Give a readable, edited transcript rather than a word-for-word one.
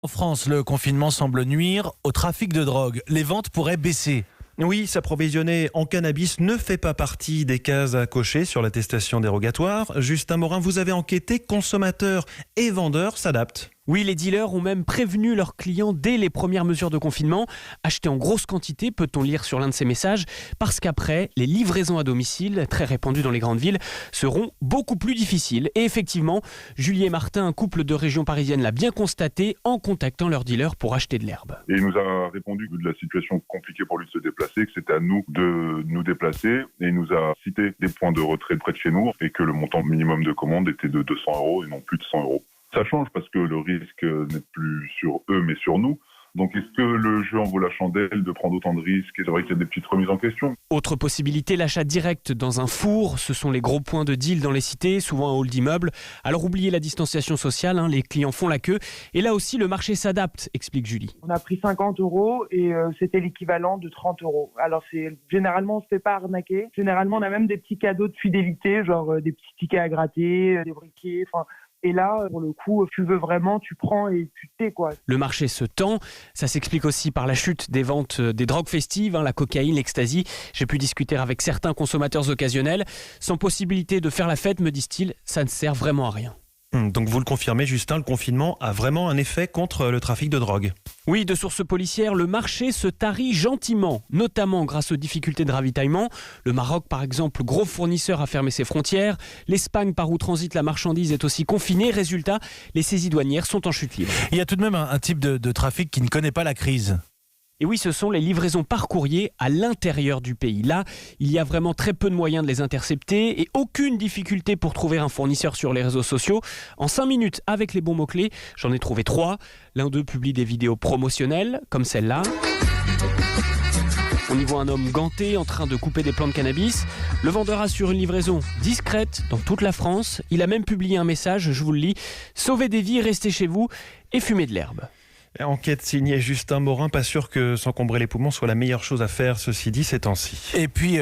En France, le confinement semble nuire au trafic de drogue. Les ventes pourraient baisser. Oui, s'approvisionner en cannabis ne fait pas partie des cases à cocher sur l'attestation dérogatoire. Justin Morin, vous avez enquêté, consommateurs et vendeurs s'adaptent. Oui, les dealers ont même prévenu leurs clients dès les premières mesures de confinement. Acheter en grosse quantité, peut-on lire sur l'un de ces messages, parce qu'après, les livraisons à domicile, très répandues dans les grandes villes, seront beaucoup plus difficiles. Et effectivement, Julie et Martin, un couple de région parisienne, l'a bien constaté en contactant leurs dealers pour acheter de l'herbe. Et il nous a répondu, vu de la situation compliquée pour lui de se déplacer, que c'était à nous de nous déplacer. Et il nous a cité des points de retrait près de chez nous et que le montant minimum de commande était de 200 € et non plus de 100 €. Ça change parce que le risque n'est plus sur eux mais sur nous. Donc est-ce que le jeu en vaut la chandelle de prendre autant de risques? Et c'est vrai qu'il y a des petites remises en question. Autre possibilité, l'achat direct dans un four. Ce sont les gros points de deal dans les cités, souvent en hall d'immeuble. Alors oubliez la distanciation sociale, les clients font la queue. Et là aussi, le marché s'adapte, explique Julie. On a pris 50 € et c'était l'équivalent de 30 €. Alors généralement, on se fait pas arnaquer. Généralement, on a même des petits cadeaux de fidélité, genre des petits tickets à gratter, des briquets, Et là, pour le coup, tu veux vraiment, tu prends et tu t'es quoi. Le marché se tend. Ça s'explique aussi par la chute des ventes des drogues festives, la cocaïne, l'ecstasy. J'ai pu discuter avec certains consommateurs occasionnels. Sans possibilité de faire la fête, me disent-ils, ça ne sert vraiment à rien. Donc vous le confirmez, Justin, le confinement a vraiment un effet contre le trafic de drogue. Oui, de sources policières, le marché se tarit gentiment, notamment grâce aux difficultés de ravitaillement. Le Maroc, par exemple, gros fournisseur, a fermé ses frontières. L'Espagne, par où transite la marchandise, est aussi confinée. Résultat, les saisies douanières sont en chute libre. Il y a tout de même un type de trafic qui ne connaît pas la crise. Et oui, ce sont les livraisons par courrier à l'intérieur du pays. Là, il y a vraiment très peu de moyens de les intercepter et aucune difficulté pour trouver un fournisseur sur les réseaux sociaux. En 5 minutes, avec les bons mots-clés, j'en ai trouvé 3. L'un d'eux publie des vidéos promotionnelles, comme celle-là. On y voit un homme ganté en train de couper des plants de cannabis. Le vendeur assure une livraison discrète dans toute la France. Il a même publié un message, je vous le lis. Sauvez des vies, restez chez vous et fumez de l'herbe. Enquête signée Justin Morin, pas sûr que s'encombrer les poumons soit la meilleure chose à faire, ceci dit, ces temps-ci. Et puis